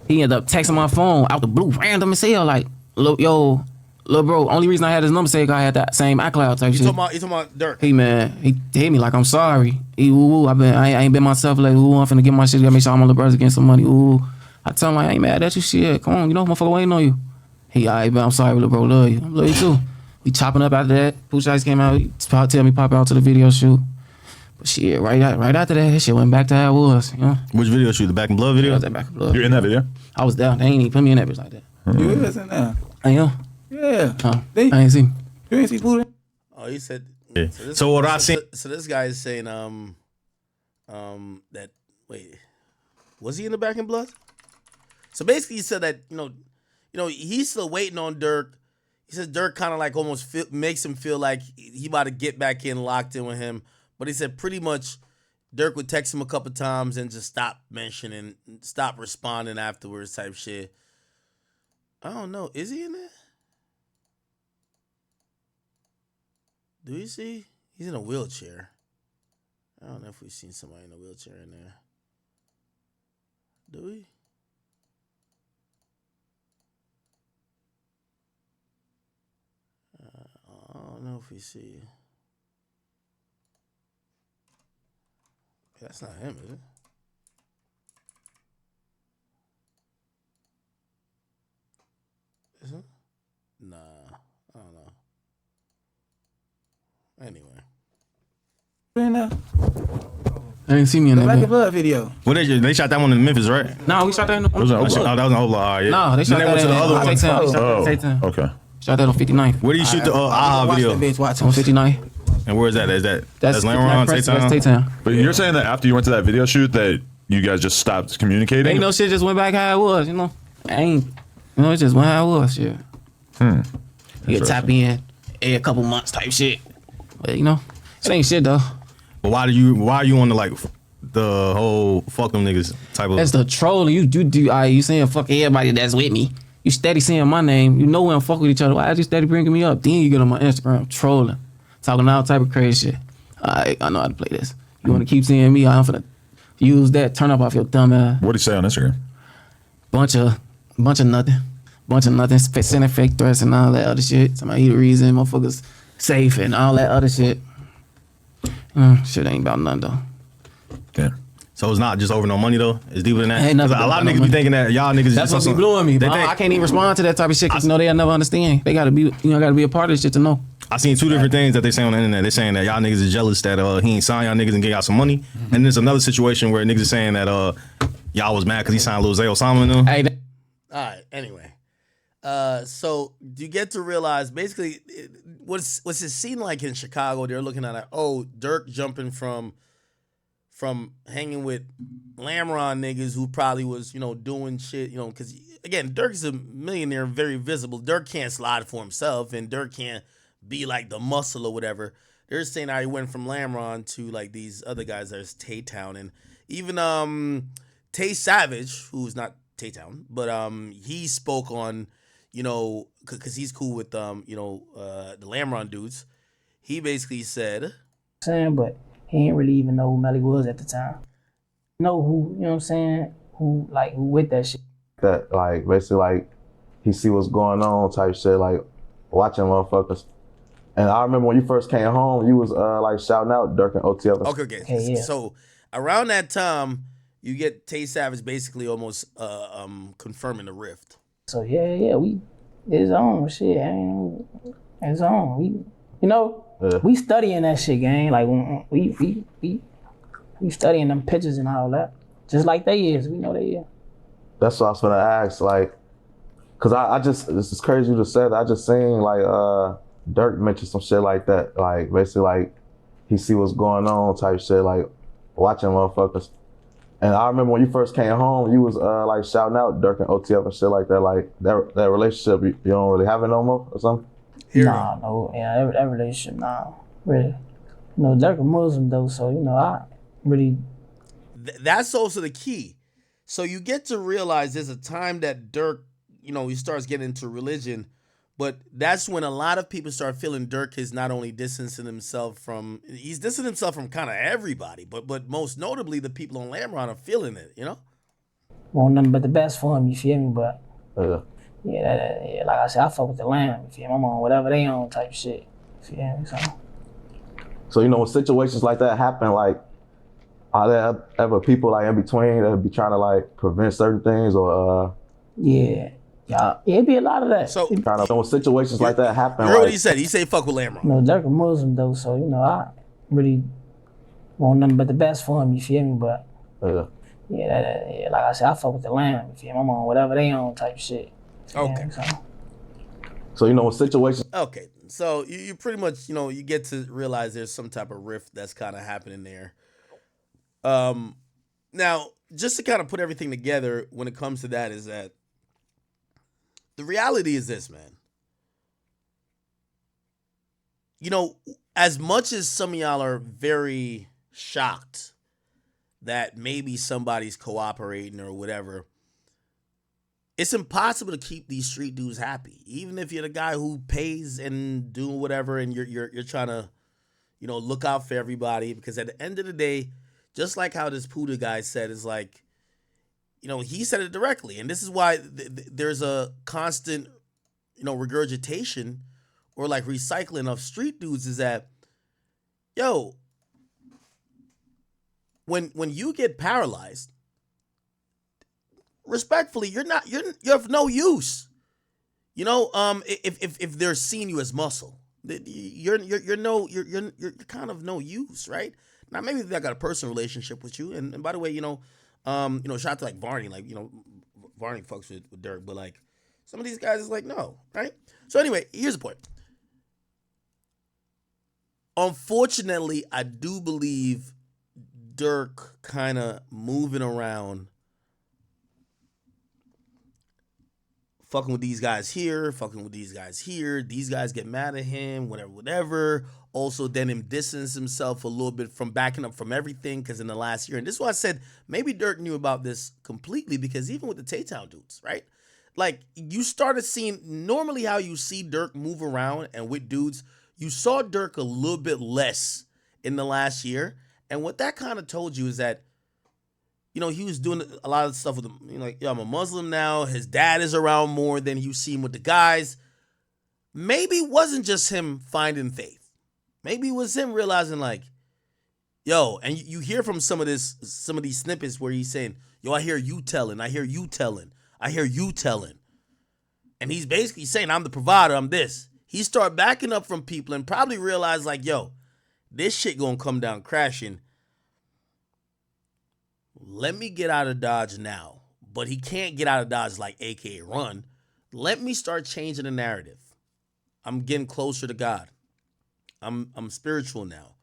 he ended up texting my phone out the blue, random as hell, like, yo, little bro, only reason I had his number saved, I had that same iCloud type shit. You talking about Durk? Hey man, he hit me like I'm sorry. I ain't been myself like I'm finna get my shit, gotta make sure all my little brothers getting some money. I tell him like I ain't mad at you, shit. Come on, motherfucker waiting on you. He alright, but I'm sorry, little bro, love you. I love you too. We chopping up after that. Pooch Ice came out, he tell me pop out to the video shoot. But shit, right after that shit went back to how it was, Which video shoot? The Back in Blood video? That back in blood. You're in that video? I was down. They ain't even put me in that bitch like that. You is in there. I am. Yeah. I They- ain't see. You ain't see Buddha? Oh, he said. Yeah. So what I seen. So this guy is saying that was he in the Back in Blood? So basically, he said that he's still waiting on Durk. He says Durk kind of like almost makes him feel like he about to get back in, locked in with him. But he said pretty much Durk would text him a couple times and just stop mentioning, stop responding afterwards type shit. I don't know. Is he in there? Do we see? He's in a wheelchair. I don't know if we've seen somebody in a wheelchair in there. Do we? I don't know if we see. That's not him, is it? Is it? Nah, I don't know. Anyway. In there. I didn't see me in The that Black and bitch. Blood video. Well, they shot that one in Memphis, right? No, we shot that in the. Was that Oh, that was in Oblak. Yeah. No, they shot Then that went to the in other one. Tay-Town. They shot that Oh, in Tay-Town. okay. Shot that on 59th. Where do you shoot the AHA Watch video? that bitch, watch On him. 59th. And where is that? Is that That's Lamron, That's Tay-Town? Tay-Town. But you're saying that after you went to that video shoot that you guys just stopped communicating? Ain't no shit just went back how it was, you know. It just went how it was, shit. You tap in every couple months type shit. But you know, it ain't shit though. But why are you on the like the whole fuck them niggas type of? That's the trolling. You saying fuck everybody that's with me. You steady saying my name. You know we don't fuck with each other. Why are you steady bringing me up? Then you get on my Instagram trolling, talking all type of crazy shit. I know how to play this. You want to keep seeing me? I'm finna use that. Turn up off your dumb ass. What do you say on Instagram? Bunch of nothing. Sending fake threats and all that other shit. Somebody the reason motherfuckers safe and all that other shit. Shit ain't about nothing though. Yeah. So it's not just over no money though. It's deeper than that. Ain't nothing 'Cause a lot of about niggas no be thinking that y'all niggas. That's just what be blowing me. They But think, I can't even respond to that type of shit because they'll never understand. They gotta be, gotta be a part of this shit to know. I seen two different things that they say on the internet. They're saying that y'all niggas is jealous that he ain't signed y'all niggas and get y'all some money. And there's another situation where niggas is saying that y'all was mad because he signed Lil Zay Osama and them. Hey, All right. Anyway, so you get to realize basically what's it seem like in Chicago? They're looking at Durk jumping from hanging with Lamron niggas who probably was doing shit because again Durk's a millionaire, very visible. Durk can't slide for himself, and Durk can't be like the muscle or whatever. They're saying how he went from Lamron to like these other guys. There's Tay-Town and even Tay Savage, who's not Tay-Town, but he spoke on because he's cool with the Lamron dudes. He basically said, but he didn't really even know who Melly was at the time. Know who, you know what I'm saying? Who with that shit. That like basically like he see what's going on type shit, like watching motherfuckers. And I remember when you first came home, you was like shouting out Durk and OTF. Okay. Yeah. So around that time, you get Tay Savage basically almost confirming the rift. So yeah, we it's on shit. It's on. We studying that shit, gang. Like we studying them pictures and all that. Just like they is. We know they is. That's what I was gonna ask, like, cause I just, this is crazy you just said that. I just seen like Durk mention some shit like that. Like basically like he see what's going on type shit, like watching motherfuckers. And I remember when you first came home, you was like shouting out Durk and OTF and shit like that. Like that relationship, you don't really have it no more or something? That relationship, really. Durk a Muslim though, so I really. That's also the key. So you get to realize there's a time that Durk, he starts getting into religion, but that's when a lot of people start feeling Durk is not only distancing himself from, he's distancing himself from kind of everybody, but most notably the people on Lamron are feeling it, Want nothing but the best for him, you feel me? But Yeah. like I said, I fuck with the Lamb, you feel me? I'm on whatever they on type shit, you feel me? So when situations like that happen, like, are there ever people like in between that be trying to like prevent certain things or Yeah, it'd be a lot of that. So when situations like that happen? You heard like, what he said. He said fuck with Lamron. Durk a Muslim though, so I really want nothing but the best for him, you feel me? But like I said, I fuck with the Lamb, you feel me? I'm on whatever they on type shit. Okay. So when situations. Okay, so you pretty much you get to realize there's some type of rift that's kind of happening there. Now, just to kind of put everything together when it comes to that is that the reality is this, man. As much as some of y'all are very shocked that maybe somebody's cooperating or whatever, it's impossible to keep these street dudes happy. Even if you're the guy who pays and doing whatever and you're trying to, look out for everybody, because at the end of the day, just like how this Puda guy said, is like, he said it directly. And this is why there's a constant, regurgitation or like recycling of street dudes is that, when you get paralyzed, respectfully, you're of no use. If they're seeing you as muscle, you're kind of no use, right? Now maybe they got a personal relationship with you, and by the way, shout out to like Varney, like Varney fucks with Durk, but like some of these guys is like no, right? So anyway, here's the point. Unfortunately, I do believe Durk kind of moving around, fucking with these guys here, fucking with these guys here. These guys get mad at him, whatever, whatever. Also, then him distance himself a little bit from backing up from everything because in the last year, and this is why I said maybe Durk knew about this completely because even with the Tay-Town dudes, right? Like, you started seeing normally how you see Durk move around and with dudes, you saw Durk a little bit less in the last year. And what that kind of told you is that, you know, he was doing a lot of stuff with them. You know, like, yo, I'm a Muslim now. His dad is around more than you see him with the guys. Maybe it wasn't just him finding faith. Maybe it was him realizing, like, yo, and you hear from some of these snippets where he's saying, yo, I hear you telling, I hear you telling, I hear you telling. And he's basically saying, I'm the provider, I'm this. He start backing up from people and probably realize, like, yo, this shit gonna come down crashing. Let me get out of Dodge now. But he can't get out of Dodge like AKA run. Let me start changing the narrative. I'm getting closer to God. I'm spiritual now.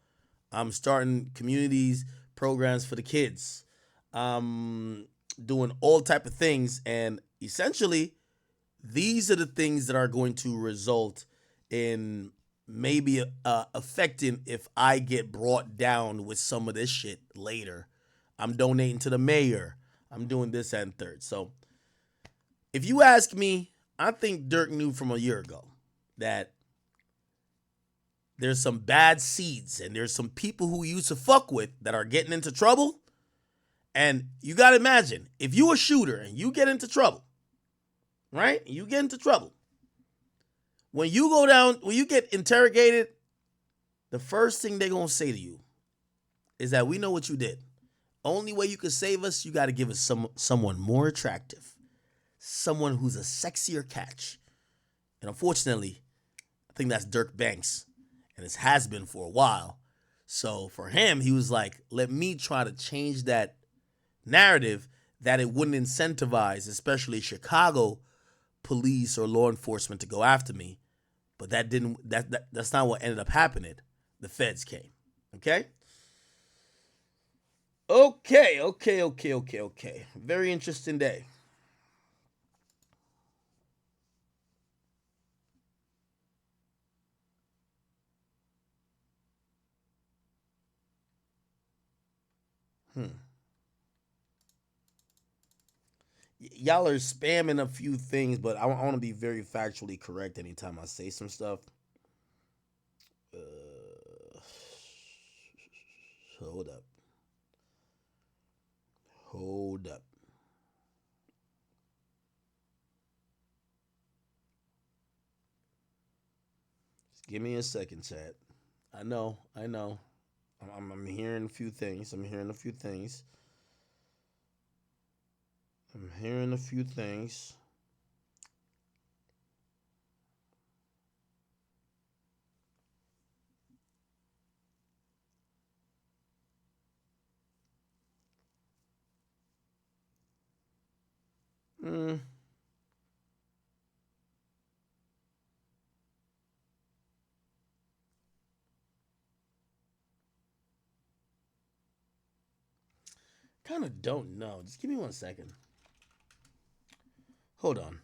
I'm starting communities, programs for the kids. Doing all type of things. And essentially, these are the things that are going to result in maybe affecting if I get brought down with some of this shit later. I'm donating to the mayor. I'm doing this and third. So if you ask me, I think Durk knew from a year ago that there's some bad seeds and there's some people who he used to fuck with that are getting into trouble. And you got to imagine, if you a shooter and you get into trouble, right? You get into trouble. When you go down, when you get interrogated, the first thing they're going to say to you is that we know what you did. Only way you can save us, you got to give us someone more attractive. Someone who's a sexier catch. And unfortunately, I think that's Durk Banks. And it has been for a while. So for him, he was like, let me try to change that narrative that it wouldn't incentivize, especially Chicago police or law enforcement to go after me. But that's not what ended up happening. The feds came. Okay? Okay. Very interesting day. Y'all are spamming a few things, but I want to be very factually correct anytime I say some stuff. Hold up. Just give me a second, chat. I know. I'm hearing a few things. Kind of don't know. Just give me 1 second. Hold on.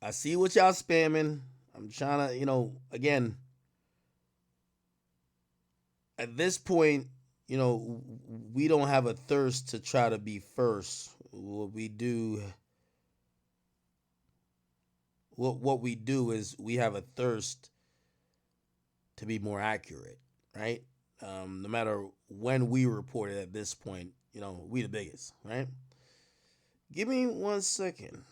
I see what y'all spamming. I'm trying to, again, at this point, we don't have a thirst to try to be first. What we do is we have a thirst to be more accurate, right? No matter when we report it at this point, we the biggest, right? Give me 1 second.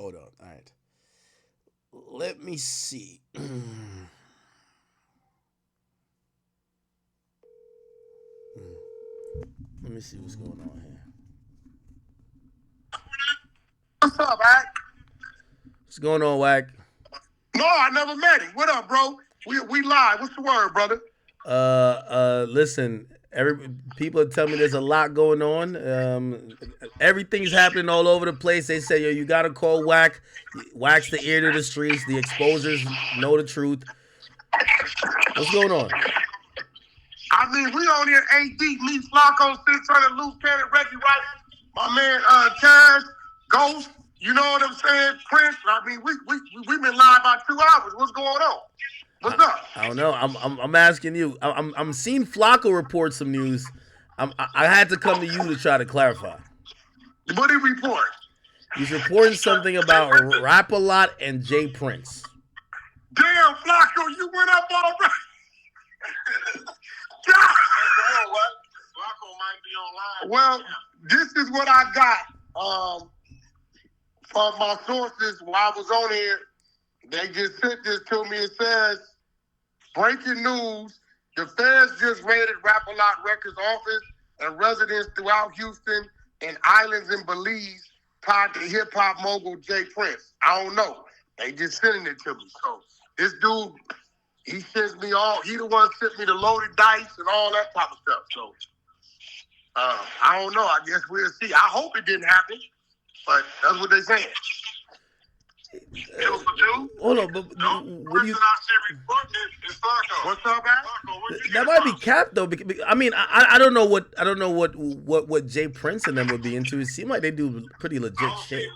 Hold on. All right. Let me see. Let me see what's going on here. What's up, Ack? What's going on, Wack? No, I never met him. What up, bro? We live. What's the word, brother? Listen, people are telling me there's a lot going on. Everything's happening all over the place. They say, yo, you gotta call Wack. Wack's the ear to the streets. The exposers know the truth. What's going on? I mean, we on here 8 deep. Me, Flacco, 600, Loose Cannon, Reggie White, my man, Cash, Ghost. You know what I'm saying? Prince. I mean, we've been live about 2 hours. What's going on? What's up? I don't know. I'm asking you. I'm seeing Flacco report some news. I had to come to you to try to clarify. What did he report? He's reporting something about Rap-A-Lot and Jay Prince. Damn, Flacco, you went up already. Flacco might be online. Well, this is what I got from my sources while I was on here. They just sent this to me. It says, breaking news, the feds just raided Rap-A-Lot Records office and residents throughout Houston and islands in Belize tied to hip-hop mogul Jay Prince. I don't know. They just sending it to me. So this dude, he sends me he the one sent me the loaded dice and all that type of stuff. So I don't know. I guess we'll see. I hope it didn't happen, but that's what they're saying. Hold on, but what do you? What's up, man? That might be cap though. I mean, I don't know what Jay Prince and them would be into. It seemed like they do pretty legit shit.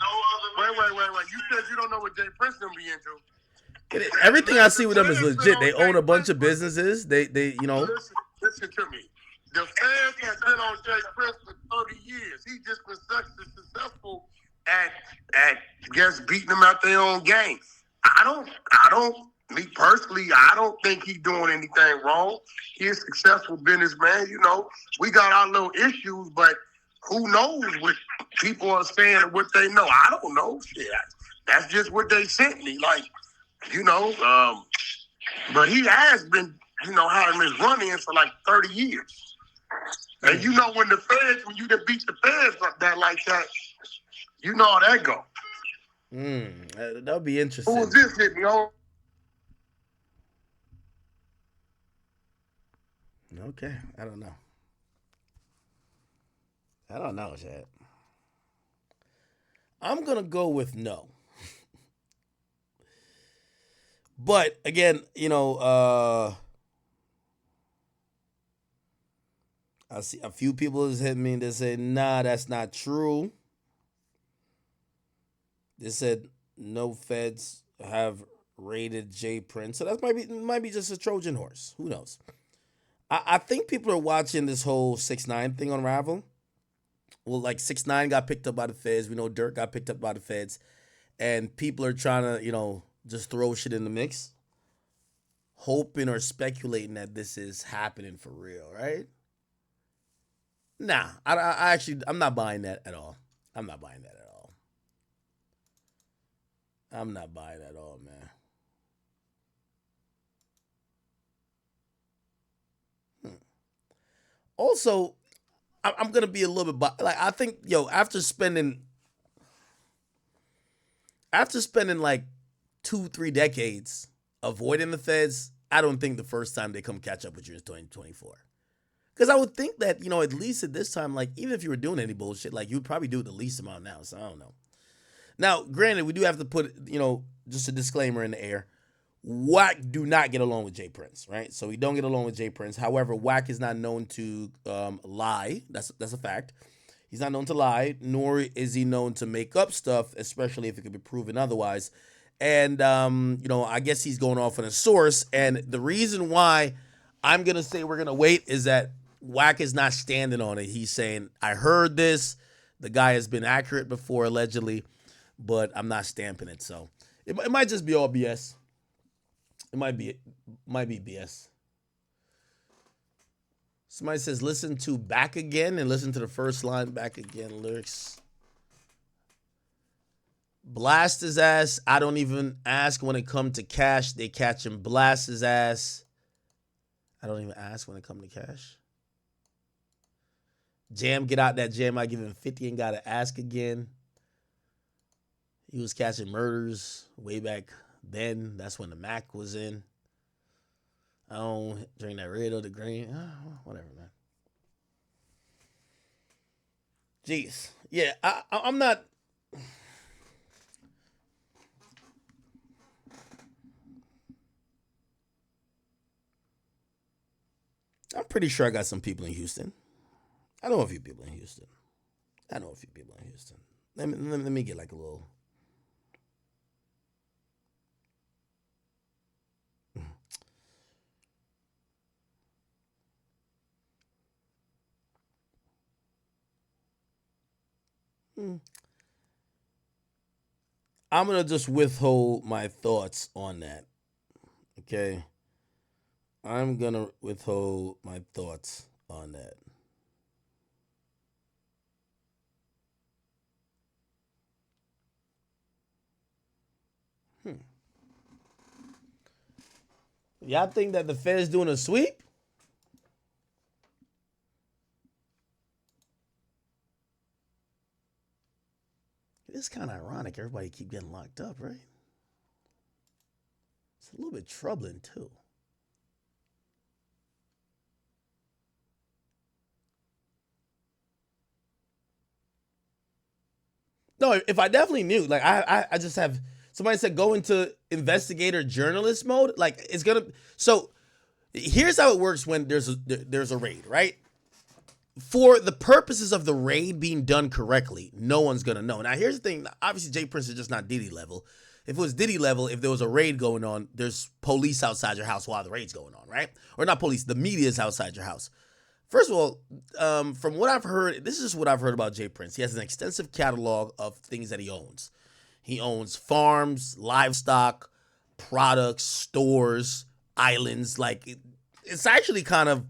Wait. You said you don't know what Jay Prince them be into. Everything I see with them is legit. They own a bunch of businesses. They you know. Listen to me. The fans has been on Jay Prince for 30 years. He just been successful at just beating them out their own game. Me personally, I don't think he's doing anything wrong. He's a successful businessman. You know, we got our little issues, but who knows what people are saying or what they know? I don't know. Shit, that's just what they sent me. Like, you know, but he has been, you know, having his run-in for like 30 years. And you know, when you done beat the feds like that, you know how that go. That'll be interesting. Who was this hitting me on? Okay, I don't know, Chad. I'm gonna go with no. But again, you know, I see a few people has hit me and they say, nah, that's not true. They said no feds have raided Jay Prince. So that might be just a Trojan horse. Who knows? I think people are watching this whole 6ix9ine thing unravel. Well, like 6ix9ine got picked up by the feds. We know Durk got picked up by the feds. And people are trying to, you know, just throw shit in the mix. Hoping or speculating that this is happening for real, right? Nah, I'm not buying that at all. I'm not buying that at all, man. Also, I'm gonna be a little bit like I think, after spending like 2-3 decades avoiding the feds, I don't think the first time they come catch up with you is 2024. Because I would think that, you know, at least at this time, like, even if you were doing any bullshit, like, you'd probably do it the least amount now. So I don't know. Now, granted, we do have to put, you know, just a disclaimer in the air. Wack do not get along with Jay Prince, right? So we don't get along with Jay Prince. However, Wack is not known to lie. That's a fact. He's not known to lie, nor is he known to make up stuff, especially if it could be proven otherwise. And, you know, I guess he's going off on a source. And the reason why I'm going to say we're going to wait is that Wack is not standing on it. He's saying, I heard this. The guy has been accurate before, allegedly, but I'm not stamping it. So it might just be all BS. It might be BS. Somebody says, listen to Back Again and listen to the first line, Back Again lyrics blast his ass. I don't even ask when it come to cash. They catch him, blast his ass. I don't even ask when it come to cash. Jam, get out that jam. I give him 50 and gotta ask again. He was catching murders way back then. That's when the Mac was in. I don't drink that red or the green. Whatever, man. Jeez. Yeah, I'm not. I'm pretty sure I got some people in Houston. I know a few people in Houston. Let me get like a little. I'm gonna just withhold my thoughts on that. Okay. I'm gonna withhold my thoughts on that. Y'all think that the Fed's doing a sweep? It's kind of ironic. Everybody keep getting locked up, right? It's a little bit troubling too. No, if I definitely knew, like I just have somebody said go into investigator journalist mode. Like it's gonna. So here's how it works when there's a raid, right? For the purposes of the raid being done correctly, no one's gonna know. Now here's the thing. Obviously, Jay Prince is just not Diddy level. If it was Diddy level, if there was a raid going on, there's police outside your house while the raid's going on, right? Or not police, the media is outside your house. First of all, from what I've heard, this is what I've heard about Jay Prince. He has an extensive catalog of things that he owns. He owns farms, livestock, products, stores, islands. Like it's actually kind of,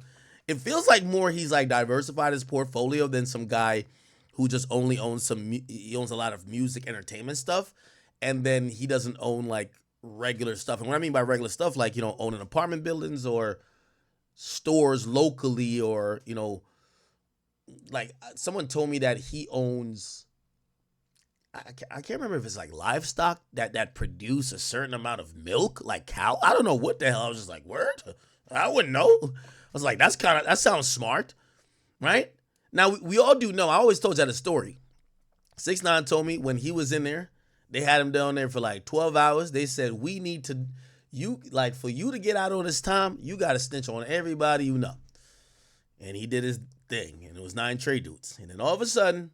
it feels like more he's like diversified his portfolio than some guy who just only owns he owns a lot of music, entertainment stuff, and then he doesn't own like regular stuff. And what I mean by regular stuff, like owning apartment buildings or stores locally, or like someone told me that he owns, I can't remember if it's like livestock that produce a certain amount of milk, like cow. I don't know what the hell. I was just like, word? I wouldn't know. I was like, that sounds smart, right? Now we all do know. I always told you that a story. 6ix9ine told me when he was in there, they had him down there for like 12 hours. They said, we need to, for you to get out on this time, you got to snitch on everybody you know. And he did his thing, and it was 9 Trey dudes. And then all of a sudden,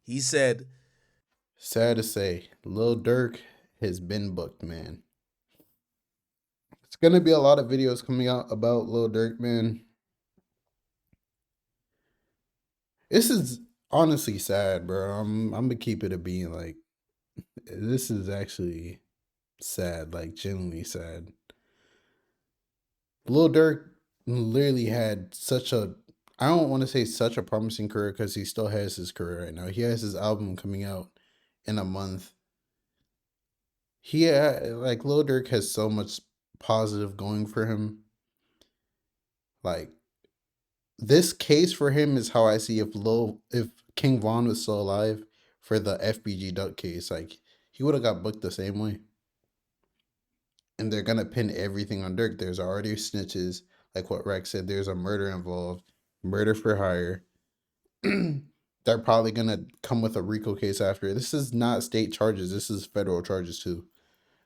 he said, sad to say, Lil Durk has been booked, man. It's gonna be a lot of videos coming out about Lil Durk, man. This is honestly sad, bro. I'm gonna keep it a being. Like, this is actually sad, like genuinely sad. Lil Durk literally had such a, I don't want to say such a promising career because he still has his career right now. He has his album coming out in a month. Like Lil Durk has so much positive going for him. Like, this case for him is how I see if King Von was still alive for the FBG Duck case. Like, he would have got booked the same way. And they're gonna pin everything on Durk. There's already snitches, like what Rex said. There's a murder involved, murder for hire. They're probably gonna come with a RICO case after. This is not state charges. This is federal charges too.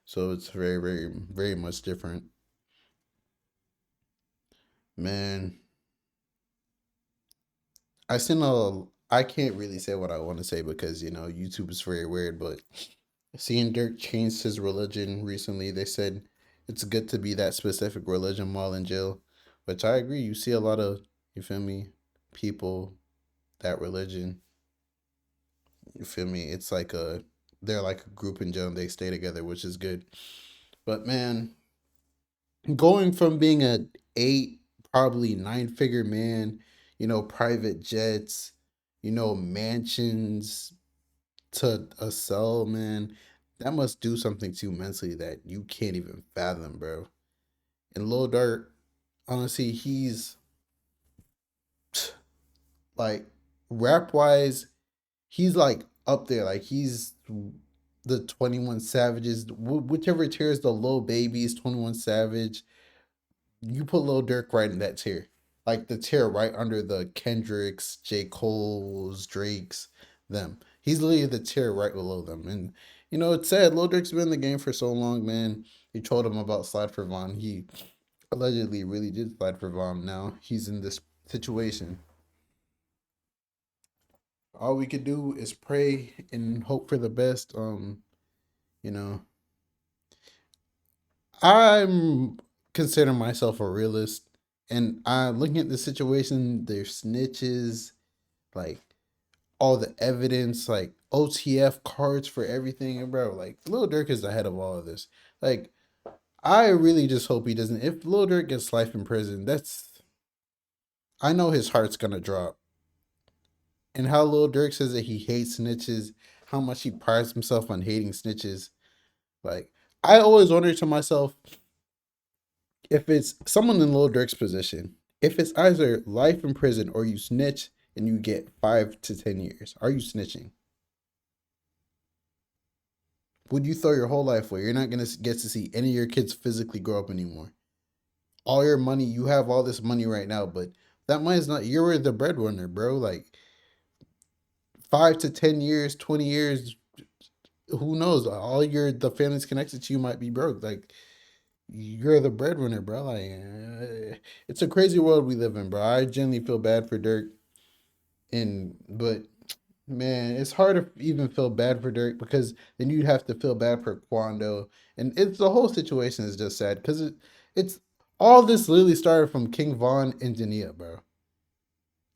So it's very, very, very much different. Man, I can't really say what I want to say because, YouTube is very weird, but seeing Dirk changed his religion recently, they said it's good to be that specific religion while in jail, which I agree. You see a lot of, you feel me, people, that religion, you feel me? It's like they're like a group in jail and they stay together, which is good. But man, going from being a 8, probably 9-figure man, private jets, mansions, to a cell, man, that must do something to you mentally that you can't even fathom, bro. And Lil Durk, honestly, he's like rap wise, he's like up there. Like he's the 21 Savages, whichever tier is the Lil Babies, 21 Savage. You put Lil Durk right in that tier. Like the tier right under the Kendricks, J. Cole's, Drake's, them. He's literally the tier right below them. And you know, it's sad. Lil Durk's been in the game for so long, man. You told him about Slide for Von. He allegedly really did slide for Von. Now he's in this situation. All we could do is pray and hope for the best. You know, I'm consider myself a realist, and I'm looking at the situation. There's snitches, like all the evidence, like OTF cards for everything, and bro, like Lil Durk is ahead of all of this. Like, I really just hope he doesn't. If Lil Durk gets life in prison, I know his heart's gonna drop. And how Lil Durk says that he hates snitches, how much he prides himself on hating snitches. Like, I always wonder to myself, if it's someone in Lil Durk's position, if it's either life in prison or you snitch and you get 5 to 10 years, are you snitching? Would you throw your whole life away? You're not gonna get to see any of your kids physically grow up anymore. All your money, you have all this money right now, but that money is not. You're the breadwinner, bro. Like 5 to 10 years, 20 years, who knows? All the family's connected to you might be broke. Like you're the breadwinner, bro. Like it's a crazy world we live in, bro. I genuinely feel bad for Dirk, but man, it's hard to even feel bad for Dirk because then you'd have to feel bad for Quando, and it's the whole situation is just sad because it's all this literally started from King Von and Jania, bro.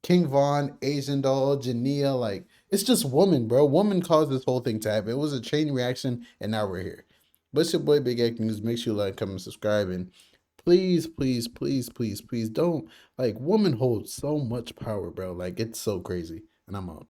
King Von, Asian Doll, Jania, like it's just woman, bro. Woman caused this whole thing to happen. It was a chain reaction, and now we're here. But it's your boy Big Egg News. Make sure you like, comment, subscribe, and please, please, please, please, please don't, like, woman holds so much power, bro. Like it's so crazy. And I'm out.